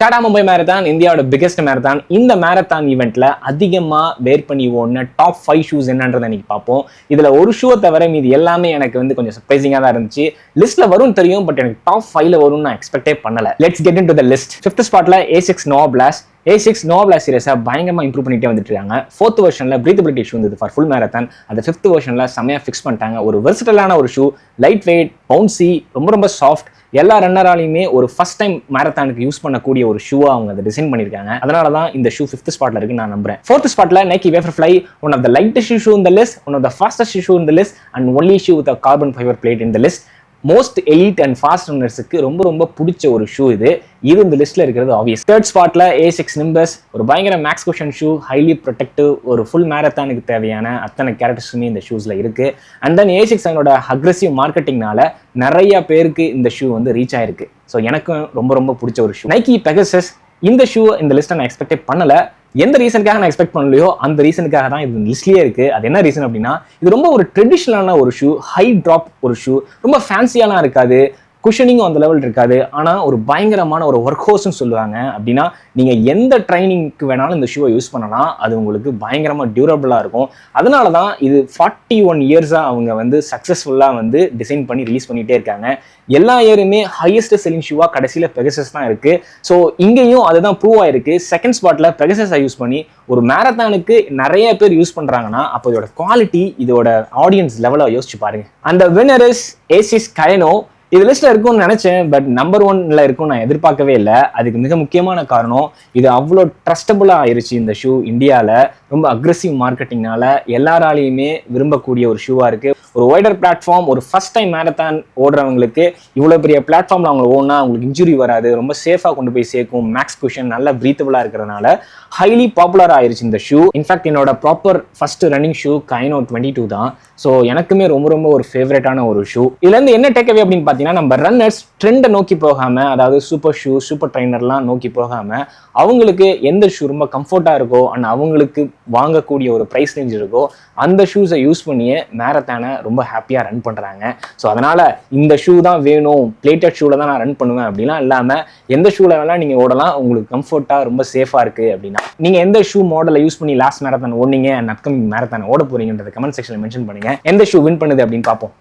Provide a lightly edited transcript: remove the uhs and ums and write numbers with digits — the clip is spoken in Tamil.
டாடா மும்பை மேரத்தான் இந்தியாவோட பிகெஸ்ட் மேரத்தான். இந்த மேரத்தான் ஈவெண்ட்ல அதிகமா வேர் பண்ணி ஓடின டாப் 5 ஷூஸ் என்னன்றதை இன்னைக்கு பார்ப்போம். இதுல ஒரு ஷூவை தவிர மீது எல்லாமே எனக்கு வந்து கொஞ்சம் சர்ப்ரைசிங்கா தான் இருந்துச்சு. லிஸ்ட்ல வரும் தெரியும், பட் எனக்கு டாப் 5ல வரும்னு நான் எக்ஸ்பெக்டே பண்ணல. Let's get into the list. 5th ஸ்பாட்ல A6 Nova Blast. A6 Nova Blast சீரிஸை பயங்கரமா இம்ப்ரூவ் பண்ணிட்டே வந்துட்டு இருக்காங்க. 4th வெர்ஷன்ல பிரீத்தபிலிட்டி ஷூ இருந்தது ஃபார் ஃபுல் மேரத்தான். அந்த 5th வெர்ஷன்ல செமையா ஃபிக்ஸ் பண்ணிட்டாங்க. ஒரு வெர்சட்டலான ஒரு ஷூ, லைட் வெயிட், பவுன்சி, ரொம்ப சாஃப்ட். எல்லா ரன்னராலையுமே ஒரு ஃபர்ஸ்ட் டைம் மேரத்தானுக்கு யூஸ் பண்ணக்கூடிய ஒரு ஷூவா அவங்க அதை டிசைன் பண்ணிருக்காங்க. அதனால தான் இந்த ஷூ 5th ஸ்பாட்ல இருக்கு நான் நம்புறேன். 4th ஸ்பாட்ல Nike Vaporfly, one of the lightest shoe in the list, one of the fastest shoe in the list, and only shoe with a carbon fiber plate in the list. Most elite and fast ரன்னர்ஸுக்கு ரொம்ப பிடிச்ச ஒரு ஷூ இது இந்த லிஸ்ட்ல இருக்கிறது ஆப்வியஸ். 3rd ஸ்பாட்ல A6 Nimbus, ஒரு பயங்கர max cushion shoe, highly protective, ஒரு ஃபுல் மேரத்தானுக்கு தேவையான அத்தனை கேரக்டர்ஸுமே இந்த ஷூஸ்ல இருக்கு. அண்ட் தென் A6 அதனோட அக்ரெசிவ் மார்க்கெட்டிங்னால நிறைய பேருக்கு இந்த ஷூ வந்து ரீச் ஆயிருக்கு. ஸோ எனக்கும் ரொம்ப பிடிச்ச ஒரு ஷூ Nike Pegasus. இந்த ஷூ இந்த லிஸ்ட்டை நான் எக்ஸ்பெக்டே பண்ணல. எந்த ரீசனுக்காக நான் எக்ஸ்பெக்ட் பண்ணலையோ அந்த ரீசனுக்காக தான் இது லிஸ்ட்லயே இருக்கு. அது என்ன ரீசன் அப்படின்னா, இது ரொம்ப ஒரு ட்ரெடிஷ்னலான ஒரு ஷூ, ஹை ட்ராப் ஒரு ஷூ, ரொம்ப ஃபேன்சியாலாம் இருக்காது, குஷனிங்கும் அந்த லெவல் இருக்காது. ஆனால் ஒரு பயங்கரமான ஒரு ஒர்க் ஹோர்ஸ்ன்னு சொல்லுவாங்க. அப்படின்னா நீங்கள் எந்த ட்ரைனிங்க்கு வேணாலும் இந்த ஷூவை யூஸ் பண்ணலாம், அது உங்களுக்கு பயங்கரமாக டியூரபிளாக இருக்கும். அதனால தான் இது 41 இயர்ஸாக அவங்க வந்து சக்ஸஸ்ஃபுல்லாக வந்து டிசைன் பண்ணி ரிலீஸ் பண்ணிகிட்டே இருக்காங்க. எல்லா இயருமே ஹையஸ்ட் செல்லிங் ஷூவாக கடைசியில் பெகசஸ் தான் இருக்குது. ஸோ இங்கேயும் அதுதான் ப்ரூவ் ஆயிருக்கு. 2nd ஸ்பாட்டில் பெகசஸை யூஸ் பண்ணி ஒரு மேரத்தானுக்கு நிறைய பேர் யூஸ் பண்ணுறாங்கன்னா அப்போ இதோட குவாலிட்டி, இதோட ஆடியன்ஸ் லெவலை யோசிச்சு பாருங்க. அந்த வின்னர் இஸ் ASICS Kayno. இது லிஸ்ட்ல இருக்கும்னு நினைச்சேன், பட் நம்பர் 1ல இருக்கும் நான் எதிர்பார்க்கவே இல்லை. அதுக்கு மிக முக்கியமான காரணம், இது அவ்வளோ ட்ரஸ்டபுளா ஆயிருச்சு. இந்த ஷூ இந்தியாவில் ரொம்ப அக்ரெசிவ் மார்க்கெட்டிங்னால எல்லாராலையுமே விரும்பக்கூடிய ஒரு ஷூவா இருக்கு. ஒரு வைடர் பிளாட்ஃபார்ம், ஒரு ஃபர்ஸ்ட் டைம் மேரத்தான் ஓடுறவங்களுக்கு இவ்வளோ பெரிய பிளாட்ஃபார்ம்ல அவங்க ஓடுனா அவங்களுக்கு இன்ஜுரி வராது, ரொம்ப சேஃபாக கொண்டு போய் சேர்க்கும். மேக்ஸ் குஷன் நல்ல பிரீத்தபிளா இருக்கிறதுனால ஹைலி பாப்புலர் ஆயிருச்சு இந்த ஷூ. இன்ஃபேக்ட் என்னோட proper first running shoe Kayno 22 தான். ஸோ எனக்குமே ரொம்ப ஒரு ஃபேவரட்டான ஒரு ஷூ. இதுல இருந்து என்ன டேக்அவே அப்படின்னு பார்த்தீங்கன்னா, நம்ம ரன்னர்ஸ் ட்ரெண்டை நோக்கி போகாம, அதாவது சூப்பர் ஷூ, சூப்பர் ட்ரைனர்லாம் நோக்கி போகாம, அவங்களுக்கு எந்த ஷூ ரொம்ப கம்ஃபர்ட்டா இருக்கோ அண்ட் அவங்களுக்கு வாங்கக்கூடிய ஒரு ப்ரைஸ் ரேஞ்ச் இருக்கோ அந்த ஷூஸை யூஸ் பண்ணியே மேரத்தானை ரொம்ப ஹாப்பியாக ரன் பண்ணுறாங்க. ஸோ அதனால இந்த ஷூ தான் வேணும், பிளேட்டட் ஷூவில் தான் நான் ரன் பண்ணுவேன் அப்படிலாம் இல்லாமல் எந்த ஷூவில் வேணால் நீங்கள் ஓடலாம், உங்களுக்கு கம்ஃபர்ட்டாக ரொம்ப சேஃபாக இருக்குது அப்படின்னா. நீங்கள் எந்த ஷூ மாடலை யூஸ் பண்ணி லாஸ்ட் மேரத்தான் ஓடுனீங்க அண்ட் அப்கமிங் மேரத்தான் ஓட போறீங்கன்றத கமெண்ட் செக்ஷனில் மென்ஷன் பண்ணுங்க. எந்த ஷூ வின் பண்ணுது அப்படின்னு பார்ப்போம்.